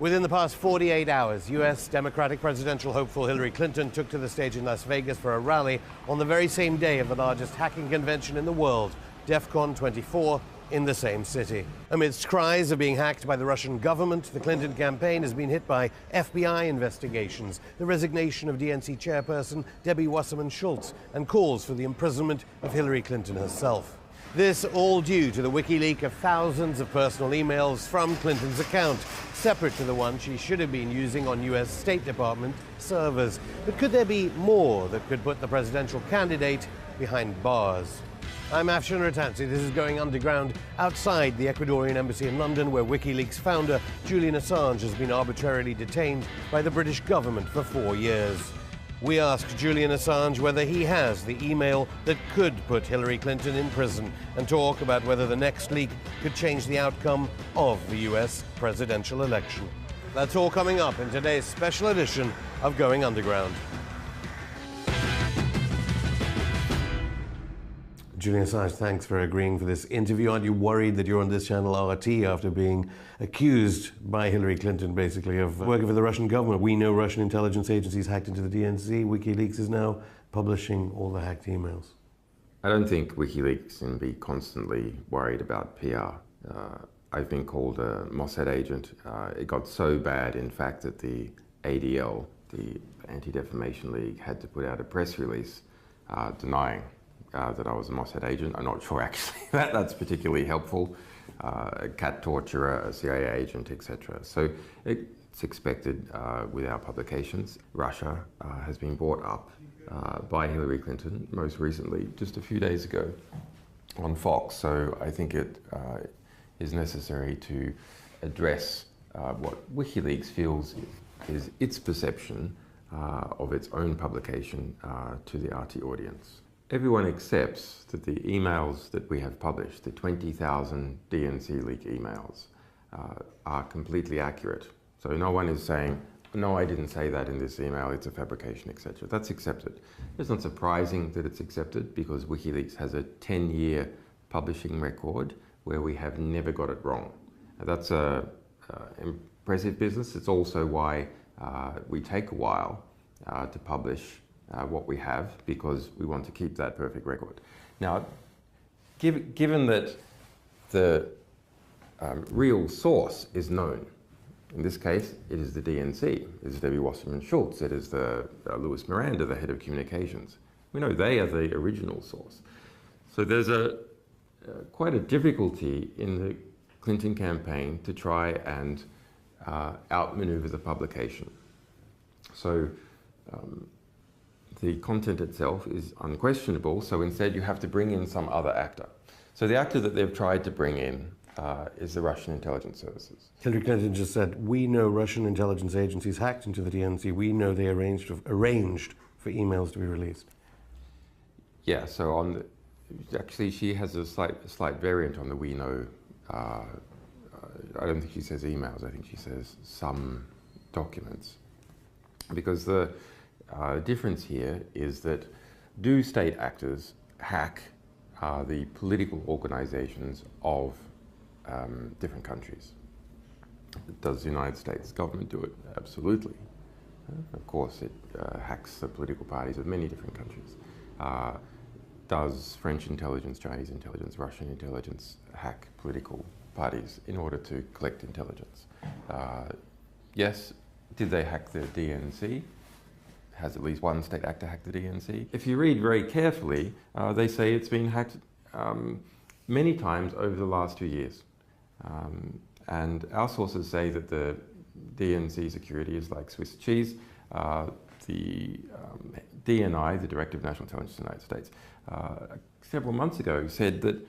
Within the past 48 hours, U.S. Democratic presidential hopeful Hillary Clinton took to the stage in Las Vegas for a rally on the very same day of the largest hacking convention in the world, DEF-CON 24, in the same city. Amidst cries of being hacked by the Russian government, the Clinton campaign has been hit by FBI investigations, the resignation of DNC chairperson Debbie Wasserman Schultz, and calls for the imprisonment of Hillary Clinton herself. This all due to the WikiLeaks of thousands of personal emails from Clinton's account, separate to the one she should have been using on US State Department servers. But could there be more that could put the presidential candidate behind bars? I'm Afshan Rattansi. This is Going Underground outside the Ecuadorian embassy in London, where WikiLeaks founder Julian Assange has been arbitrarily detained by the British government for 4 years. We asked Julian Assange whether he has the email that could put Hillary Clinton in prison and talk about whether the next leak could change the outcome of the US presidential election. That's all coming up in today's special edition of Going Underground. Julian Assange, thanks for agreeing for this interview. Aren't you worried that you're on this channel RT after being accused by Hillary Clinton, basically, of working for the Russian government? We know Russian intelligence agencies hacked into the DNC. WikiLeaks is now publishing all the hacked emails. I don't think WikiLeaks can be constantly worried about PR. I've been called a Mossad agent. It got so bad, in fact, that the ADL, the Anti-Defamation League, had to put out a press release denying that I was a Mossad agent. I'm not sure actually that's particularly helpful. A cat torturer, a CIA agent, etc. So it's expected with our publications. Russia has been brought up by Hillary Clinton, most recently, just a few days ago on Fox. So I think it is necessary to address what WikiLeaks feels is its perception of its own publication to the RT audience. Everyone accepts that the emails that we have published, the 20,000 DNC leak emails, are completely accurate. So no one is saying, no, I didn't say that in this email, it's a fabrication, etc. That's accepted. It's not surprising that it's accepted because WikiLeaks has a 10-year publishing record where we have never got it wrong. That's an impressive business. It's also why we take a while to publish what we have, because we want to keep that perfect record. Now, given that the real source is known, in this case, it is the DNC, it is Debbie Wasserman Schultz, it is the Louis Miranda, the head of communications. We know they are the original source. So there's quite a difficulty in the Clinton campaign to try and outmaneuver the publication. So the content itself is unquestionable, so instead you have to bring in some other actor. So the actor that they've tried to bring in is the Russian intelligence services. Hillary Clinton just said, we know Russian intelligence agencies hacked into the DNC. We know they arranged for emails to be released. Yeah, so actually she has a slight variant on the we know. I don't think she says emails, I think she says some documents. Because the difference here is that do state actors hack the political organizations of different countries? Does the United States government do it? Absolutely. Of course, it hacks the political parties of many different countries. Does French intelligence, Chinese intelligence, Russian intelligence hack political parties in order to collect intelligence? Yes. Did they hack the DNC? Has at least one state actor hacked the DNC? If you read very carefully, they say it's been hacked many times over the last 2 years. And our sources say that the DNC security is like Swiss cheese. The DNI, the Director of National Intelligence of the United States, several months ago said that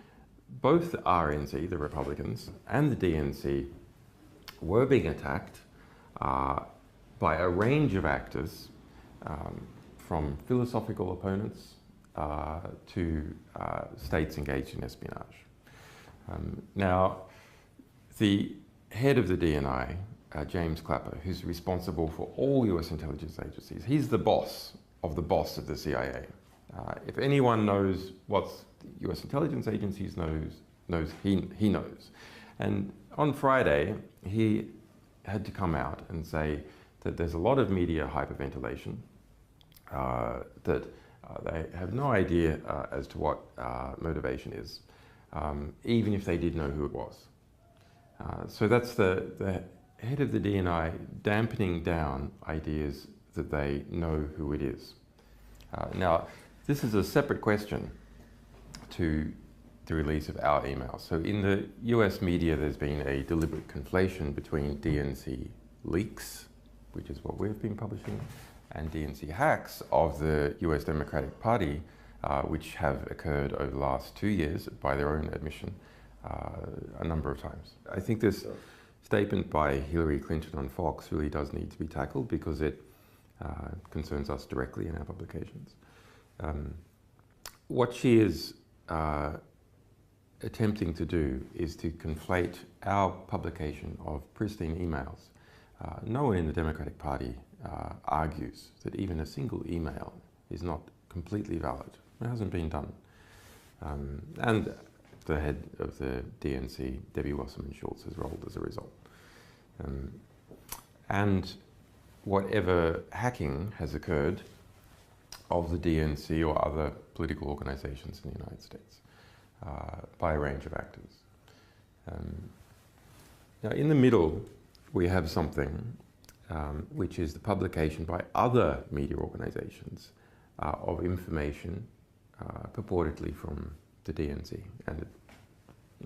both the RNC, the Republicans, and the DNC were being attacked by a range of actors, from philosophical opponents to states engaged in espionage. Now, the head of the DNI, James Clapper, who's responsible for all US intelligence agencies, he's the boss of the CIA. If anyone knows what US intelligence agencies knows, he knows. And on Friday, he had to come out and say that there's a lot of media hyperventilation, that they have no idea as to what motivation is, even if they did know who it was. So that's the head of the DNI dampening down ideas that they know who it is. Now, this is a separate question to the release of our emails. So in the US media, there's been a deliberate conflation between DNC leaks, which is what we've been publishing, and DNC hacks of the US Democratic Party, which have occurred over the last 2 years, by their own admission, a number of times. I think this statement by Hillary Clinton on Fox really does need to be tackled because it concerns us directly in our publications. What she is attempting to do is to conflate our publication of pristine emails. No one in the Democratic Party argues that even a single email is not completely valid. It hasn't been done. And the head of the DNC, Debbie Wasserman-Schultz, has rolled as a result. And whatever hacking has occurred of the DNC or other political organizations in the United States by a range of actors. Now, in the middle, we have something which is the publication by other media organizations of information purportedly from the DNC, and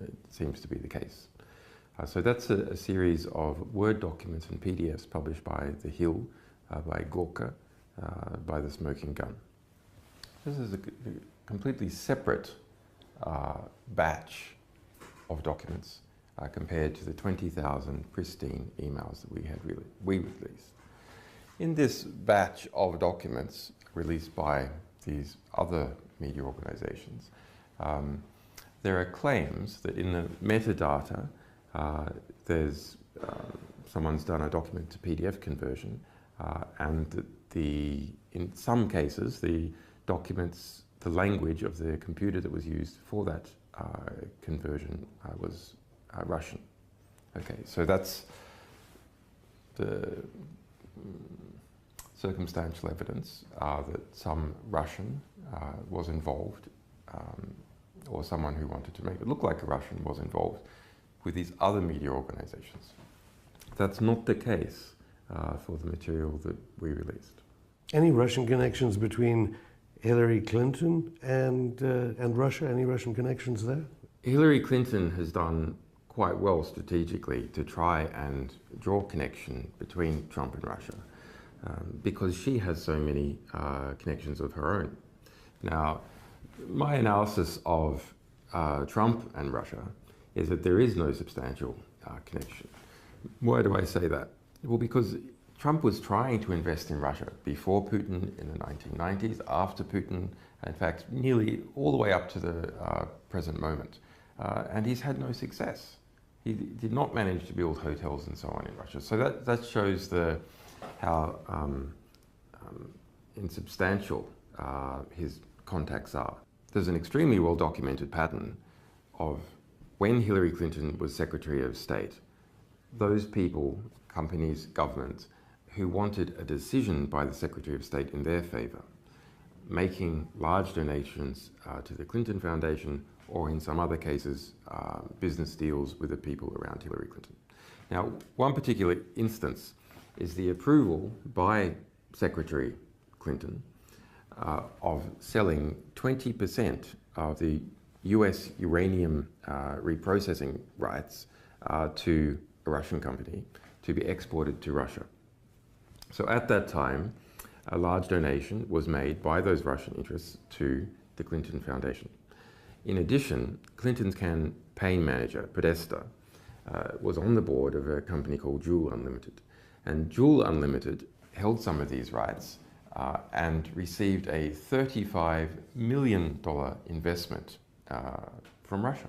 it seems to be the case. So that's a series of Word documents and PDFs published by The Hill, by Gorka, by The Smoking Gun. This is a completely separate batch of documents compared to the 20,000 pristine emails that we released. In this batch of documents released by these other media organizations, there are claims that in the metadata there's someone's done a document to PDF conversion, and that in some cases the documents, the language of the computer that was used for that conversion was Russian. Okay, so that's the circumstantial evidence that some Russian was involved, or someone who wanted to make it look like a Russian was involved with these other media organizations. That's not the case for the material that we released. Any Russian connections between Hillary Clinton and Russia? Any Russian connections there? Hillary Clinton has done quite well strategically to try and draw connection between Trump and Russia because she has so many connections of her own. Now, my analysis of Trump and Russia is that there is no substantial connection. Why do I say that? Well, because Trump was trying to invest in Russia before Putin in the 1990s, after Putin, in fact, nearly all the way up to the present moment. And he's had no success. He did not manage to build hotels and so on in Russia. So that shows how insubstantial his contacts are. There's an extremely well-documented pattern of when Hillary Clinton was Secretary of State, those people, companies, governments, who wanted a decision by the Secretary of State in their favor, making large donations to the Clinton Foundation, or in some other cases, business deals with the people around Hillary Clinton. Now, one particular instance is the approval by Secretary Clinton of selling 20% of the US uranium reprocessing rights to a Russian company to be exported to Russia. So at that time, a large donation was made by those Russian interests to the Clinton Foundation. In addition, Clinton's campaign manager, Podesta, was on the board of a company called Juul Unlimited. And Juul Unlimited held some of these rights and received a $35 million investment from Russia.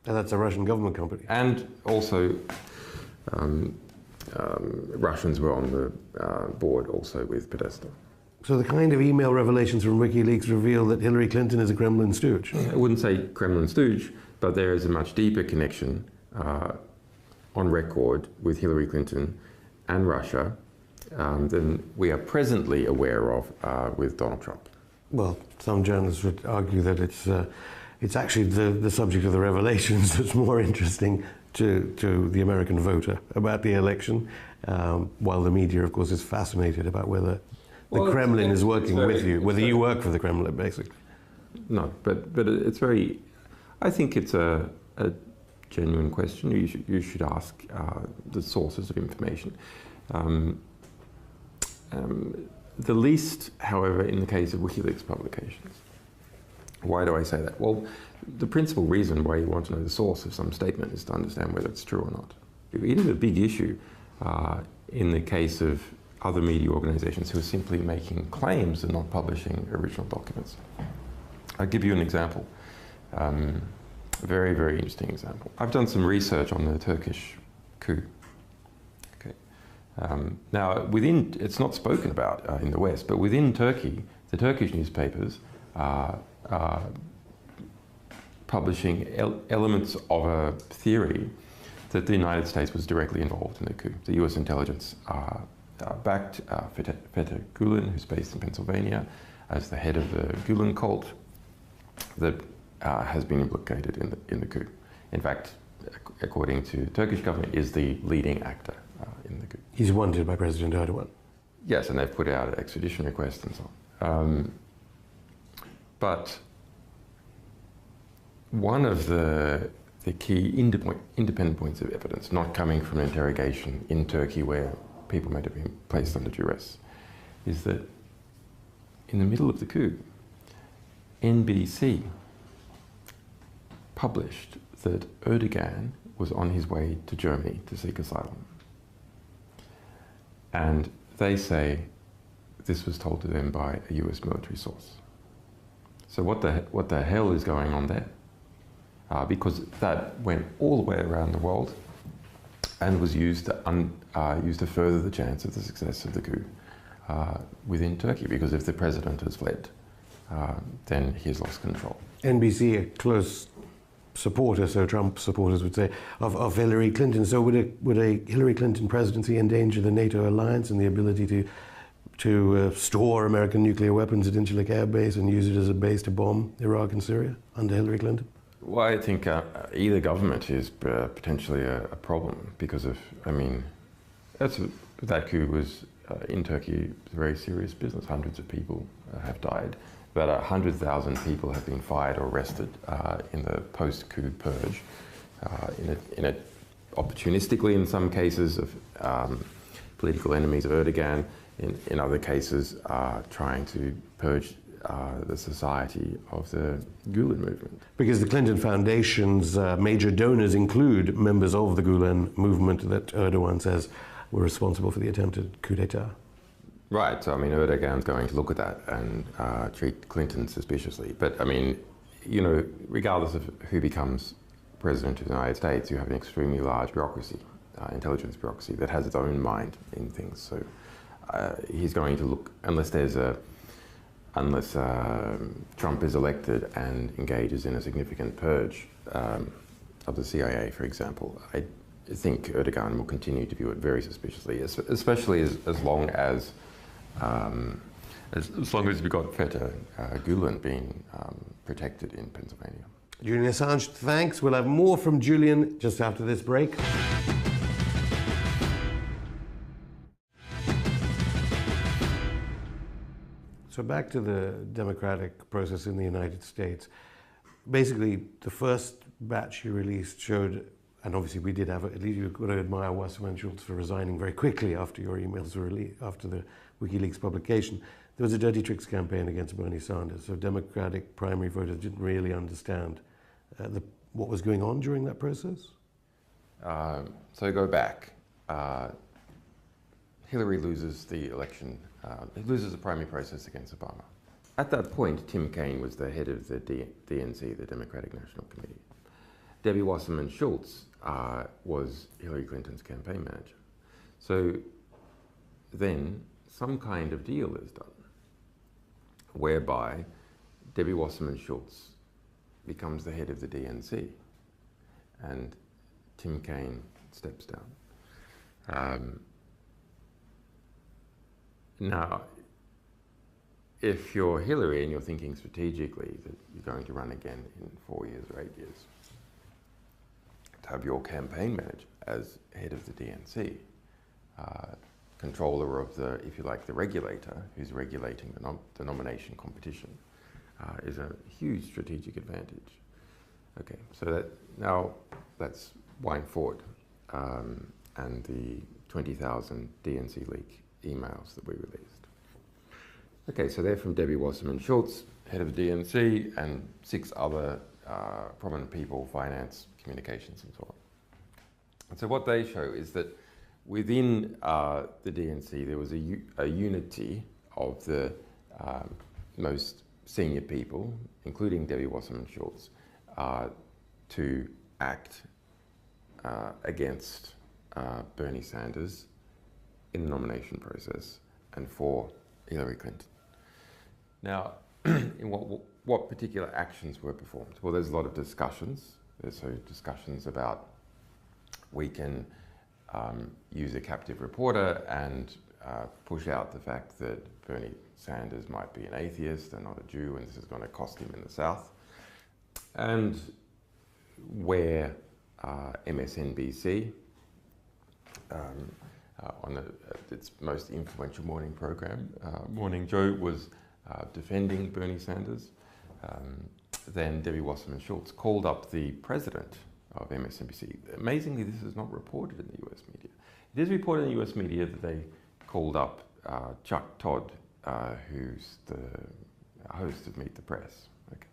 And that's a Russian government company. And also, Russians were on the board also with Podesta. So the kind of email revelations from WikiLeaks reveal that Hillary Clinton is a Kremlin stooge? I wouldn't say Kremlin stooge, but there is a much deeper connection on record with Hillary Clinton and Russia than we are presently aware of with Donald Trump. Well, some journalists would argue that it's actually the subject of the revelations that's more interesting to the American voter about the election, while the media, of course, is fascinated about whether the Kremlin is working with you, whether you work for the Kremlin, basically. No, but it's very. I think it's a genuine question. You should ask the sources of information. The least, however, in the case of WikiLeaks publications. Why do I say that? Well, the principal reason why you want to know the source of some statement is to understand whether it's true or not. It is a big issue in the case of other media organizations who are simply making claims and not publishing original documents. I'll give you an example, a very, very interesting example. I've done some research on the Turkish coup. Now, it's not spoken about in the West, but within Turkey, the Turkish newspapers are publishing elements of a theory that the United States was directly involved in the coup. The US intelligence backed Fethullah Gulen, who's based in Pennsylvania, as the head of the Gulen cult that has been implicated in the coup. In fact, according to the Turkish government, is the leading actor in the coup. He's wanted by President Erdogan. Yes, and they've put out an extradition request and so on. But one of the key independent points of evidence, not coming from an interrogation in Turkey where people might have been placed under duress, is that in the middle of the coup, NBC published that Erdogan was on his way to Germany to seek asylum. And they say this was told to them by a US military source. So what the hell is going on there? Because that went all the way around the world and was used to further the chance of the success of the coup within Turkey. Because if the president has fled, then he's lost control. NBC, a close supporter, so Trump supporters would say, of Hillary Clinton. So would a Hillary Clinton presidency endanger the NATO alliance and the ability to store American nuclear weapons at Incirlik Air Base and use it as a base to bomb Iraq and Syria under Hillary Clinton? Well, I think either government is potentially a problem because of, I mean, that coup was in Turkey a very serious business. Hundreds of people have died. About 100,000 people have been fired or arrested in the post-coup purge, opportunistically in some cases of political enemies of Erdogan, in other cases trying to purge the society of the Gulen movement. Because the Clinton Foundation's major donors include members of the Gulen movement that Erdogan says were responsible for the attempted coup d'etat. Right, so I mean, Erdogan's going to look at that and treat Clinton suspiciously. But I mean, you know, regardless of who becomes president of the United States, you have an extremely large bureaucracy, intelligence bureaucracy, that has its own mind in things. So he's going to look, unless Trump is elected and engages in a significant purge of the CIA, for example, I think Erdogan will continue to view it very suspiciously, especially as long as we've got Fethullah Gulen being protected in Pennsylvania. Julian Assange, thanks. We'll have more from Julian just after this break. So back to the democratic process in the United States. Basically, the first batch you released showed, and obviously we did have, at least you've got to admire Wasserman Schultz for resigning very quickly after your emails were released, after the WikiLeaks publication. There was a dirty tricks campaign against Bernie Sanders, so Democratic primary voters didn't really understand what was going on during that process? So go back. Hillary loses the election, loses the primary process against Obama. At that point, Tim Kaine was the head of the DNC, the Democratic National Committee. Debbie Wasserman Schultz was Hillary Clinton's campaign manager. So then some kind of deal is done whereby Debbie Wasserman Schultz becomes the head of the DNC and Tim Kaine steps down. Now, if you're Hillary and you're thinking strategically that you're going to run again in 4 years or 8 years, to have your campaign manager as head of the DNC, controller of the, if you like, the regulator who's regulating the nomination competition, is a huge strategic advantage. Okay, so now let's wind forward, and the 20,000 DNC leak emails that we released. Okay, so they're from Debbie Wasserman Schultz, head of the DNC, and 6 other prominent people, finance, communications, and so on. And so what they show is that within the DNC, there was a unity of the most senior people, including Debbie Wasserman Schultz, to act against Bernie Sanders in the nomination process and for Hillary Clinton. Now, in what particular actions were performed? Well, there's a lot of discussions. There's discussions about we can use a captive reporter and push out the fact that Bernie Sanders might be an atheist and not a Jew, and this is going to cost him in the South. And where MSNBC, on its most influential morning program, Morning Joe, was defending Bernie Sanders, then Debbie Wasserman Schultz called up the president of MSNBC. Amazingly, this is not reported in the US media. It is reported in the US media that they called up Chuck Todd, who's the host of Meet the Press. Okay.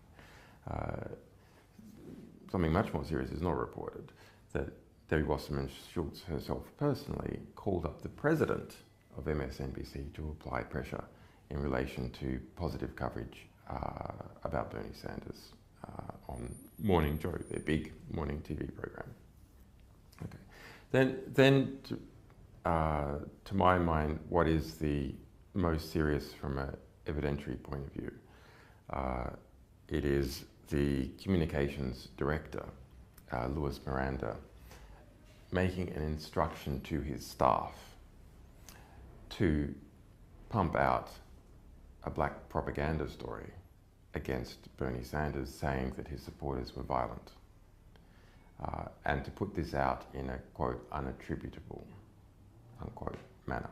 Something much more serious is not reported, that Debbie Wasserman Schultz herself personally called up the president of MSNBC to apply pressure in relation to positive coverage about Bernie Sanders on Morning Joe, their big morning TV program. Okay. Then to my mind, what is the most serious from an evidentiary point of view? It is the communications director, Louis Miranda, making an instruction to his staff to pump out a black propaganda story against Bernie Sanders, saying that his supporters were violent, and to put this out in a, quote, unattributable, unquote, manner.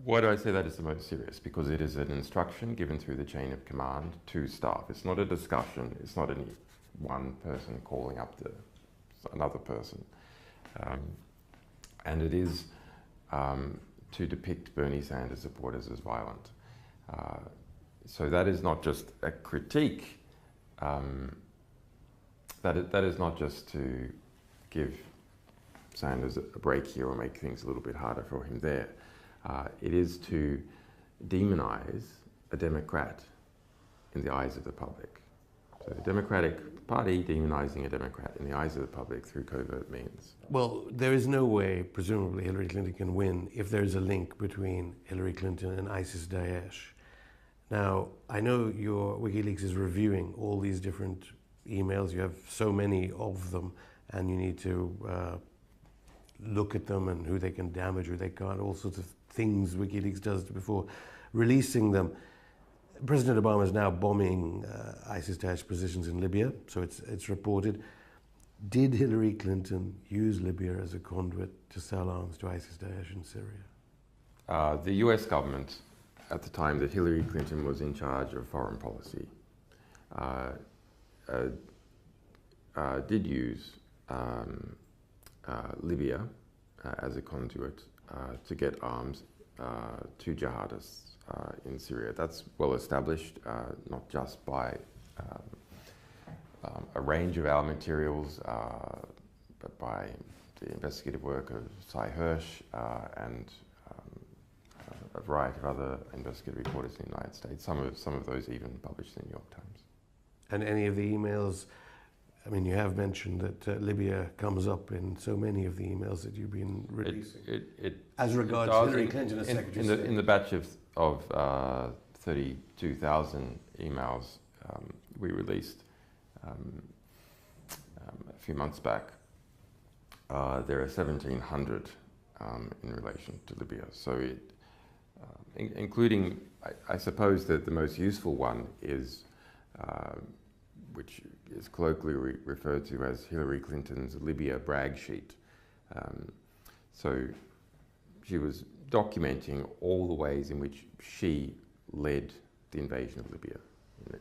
Why do I say that is the most serious? Because it is an instruction given through the chain of command to staff. It's not a discussion. It's not any one person calling up another person. And it is to depict Bernie Sanders supporters as violent. So that is not just a critique. That is not just to give Sanders a break here or make things a little bit harder for him there. It is to demonize a Democrat in the eyes of the public. So the Democratic Party demonizing a Democrat in the eyes of the public through covert means. Well, there is no way, presumably, Hillary Clinton can win if there is a link between Hillary Clinton and ISIS-Daesh. Now, I know your WikiLeaks is reviewing all these different emails. You have so many of them, and you need to look at them and who they can damage, who they can't, all sorts of things WikiLeaks does before releasing them. President Obama is now bombing ISIS-Daesh positions in Libya, so it's reported. Did Hillary Clinton use Libya as a conduit to sell arms to ISIS-Daesh in Syria? The US government, at the time that Hillary Clinton was in charge of foreign policy, did use Libya as a conduit to get arms to jihadists in Syria. That's well established, not just by a range of our materials, but by the investigative work of Cy Hirsch and a variety of other investigative reporters in the United States. Some of those even published in the New York Times. And any of the emails, I mean, you have mentioned that Libya comes up in so many of the emails that you've been releasing. As regards Hillary Clinton as Secretary of State. In the batch of 32,000 emails we released a few months back, there are 1,700 in relation to Libya. So it, including, I suppose that the most useful one is, which is colloquially referred to as Hillary Clinton's Libya brag sheet. So she was documenting all the ways in which she led the invasion of Libya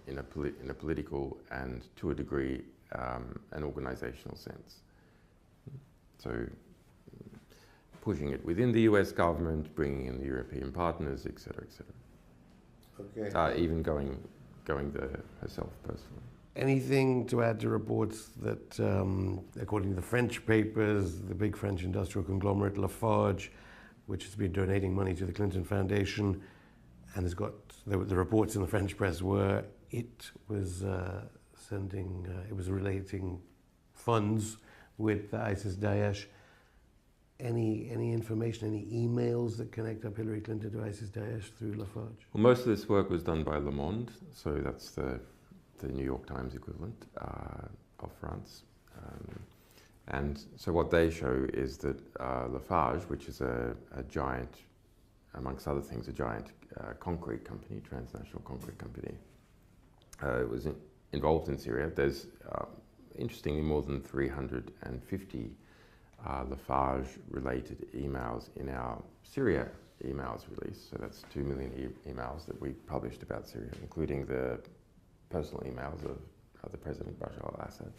in a political and, to a degree, an organizational sense. So pushing it within the US government, bringing in the European partners, etc., etc. Okay. Even going there herself personally. Anything to add to reports that, according to the French papers, the big French industrial conglomerate Lafarge, which has been donating money to the Clinton Foundation, and has got the reports in the French press were it was it was relating funds with ISIS-Daesh. Any information, any emails that connect up Hillary Clinton to ISIS-Daesh through Lafarge? Well, most of this work was done by Le Monde, so that's the New York Times equivalent of France. And so what they show is that Lafarge, which is a giant, amongst other things, a giant concrete company, transnational concrete company, was involved in Syria. There's, interestingly, more than 350 Lafarge-related emails in our Syria emails release. So that's 2 million emails that we published about Syria, including the personal emails of the President Bashar al-Assad.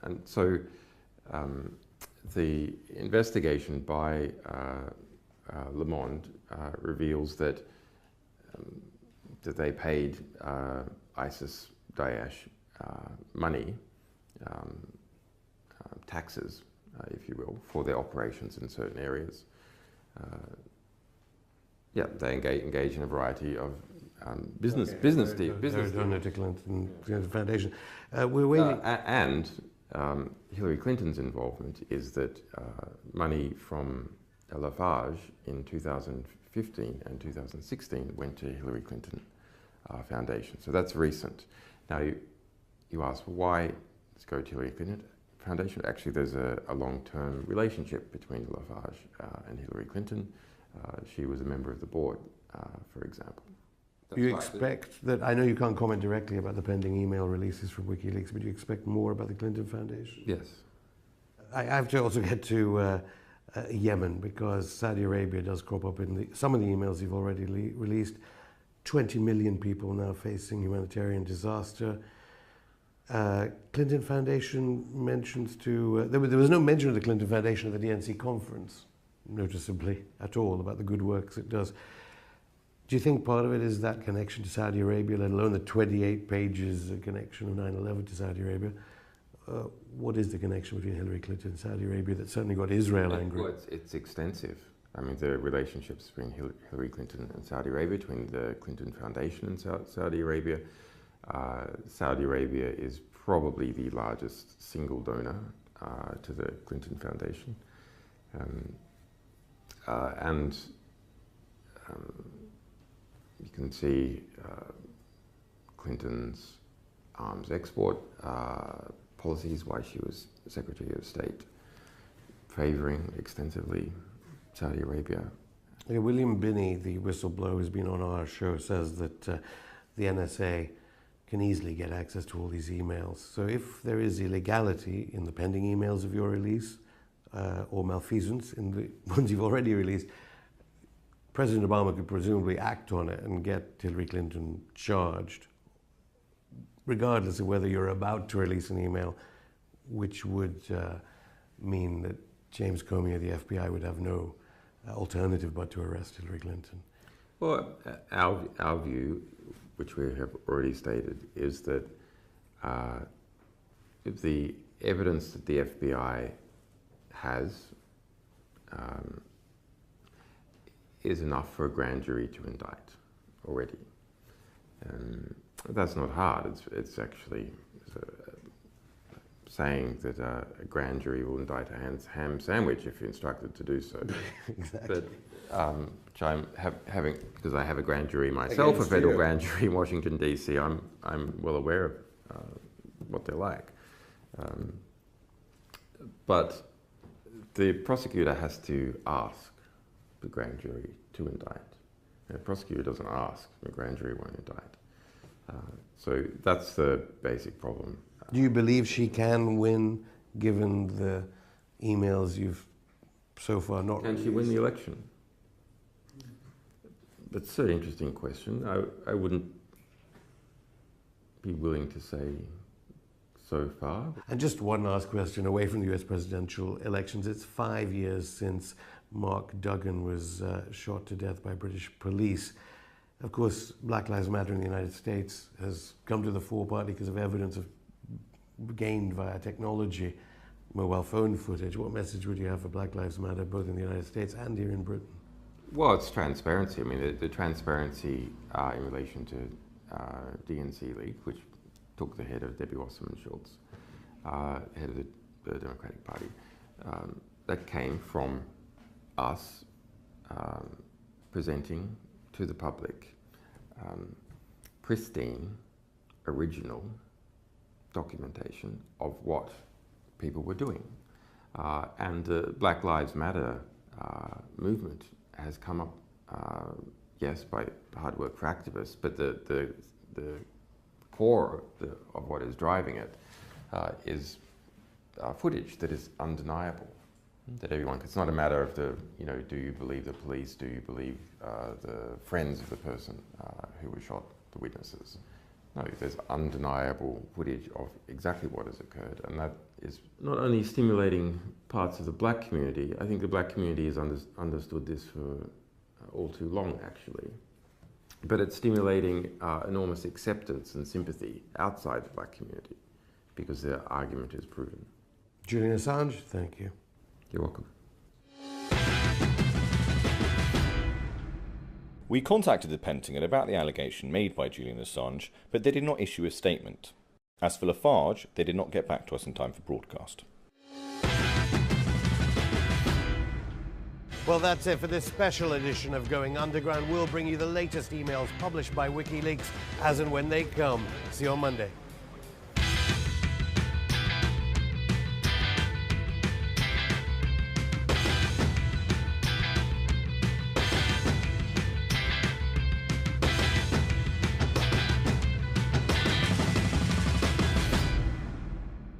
And so the investigation by Le Monde reveals that they paid ISIS-Daesh money, taxes, if you will, for their operations in certain areas. Yeah, they engage in a variety of business deals. To Clinton Foundation. We're waiting. And Hillary Clinton's involvement is that money from Lafarge in 2015 and 2016 went to Hillary Clinton Foundation. So that's recent. Now you ask, well, why let's go to Hillary Clinton Foundation? Actually, there's a long-term relationship between Lafarge and Hillary Clinton. She was a member of the board, for example. You expect that, I know you can't comment directly about the pending email releases from WikiLeaks, but you expect more about the Clinton Foundation? Yes. I have to also get to Yemen, because Saudi Arabia does crop up in some of the emails you've already released. 20 million people now facing humanitarian disaster. Clinton Foundation mentions to, there was no mention of the Clinton Foundation at the DNC conference, noticeably, at all, about the good works it does. Do you think part of it is that connection to Saudi Arabia, let alone the 28 pages of connection of 9/11 to Saudi Arabia? What is the connection between Hillary Clinton and Saudi Arabia that certainly got Israel angry? Well, it's extensive. I mean, the relationships between Hillary Clinton and Saudi Arabia, between the Clinton Foundation and Saudi Arabia. Saudi Arabia is probably the largest single donor to the Clinton Foundation. You can see Clinton's arms export policies, why she was Secretary of State, favoring extensively Saudi Arabia. Yeah, William Binney, the whistleblower who's been on our show, says that the NSA can easily get access to all these emails. So if there is illegality in the pending emails of your release, or malfeasance in the ones you've already released, President Obama could presumably act on it and get Hillary Clinton charged, regardless of whether you're about to release an email, which would mean that James Comey or the FBI would have no alternative but to arrest Hillary Clinton. Well, our view, which we have already stated, is that if the evidence that the FBI has is enough for a grand jury to indict already. That's not hard. It's actually saying that a grand jury will indict a ham sandwich if you're instructed to do so. Exactly. But which I'm having, because I have a grand jury myself, a federal grand jury in Washington D.C. I'm well aware of what they're like. But The prosecutor has to ask the grand jury to indict. The prosecutor doesn't ask, the grand jury won't indict. So that's the basic problem. Do you believe she can win, given the emails you've so far not released? Can she win the election? That's an interesting question. I wouldn't be willing to say so far. And just one last question, away from the US presidential elections. It's 5 years since Mark Duggan was shot to death by British police. Of course, Black Lives Matter in the United States has come to the fore partly because of evidence gained via technology, mobile phone footage. What message would you have for Black Lives Matter, both in the United States and here in Britain? Well, it's transparency. I mean, the transparency in relation to DNC leak, which took the head of Debbie Wasserman Schultz, head of the Democratic Party, that came from us presenting to the public pristine, original documentation of what people were doing. And the Black Lives Matter movement has come up, yes, by hard work for activists, but the core of what is driving it is footage that is undeniable, that everyone, it's not a matter of do you believe the police, do you believe the friends of the person who was shot, the witnesses. No, there's undeniable footage of exactly what has occurred, and that is not only stimulating parts of the black community. I think the black community has understood this for all too long, actually. But it's stimulating enormous acceptance and sympathy outside the black community because their argument is proven. Julian Assange, thank you. You're welcome. We contacted the Pentagon about the allegation made by Julian Assange, but they did not issue a statement. As for Lafarge, they did not get back to us in time for broadcast. Well, that's it for this special edition of Going Underground. We'll bring you the latest emails published by WikiLeaks as and when they come. See you on Monday.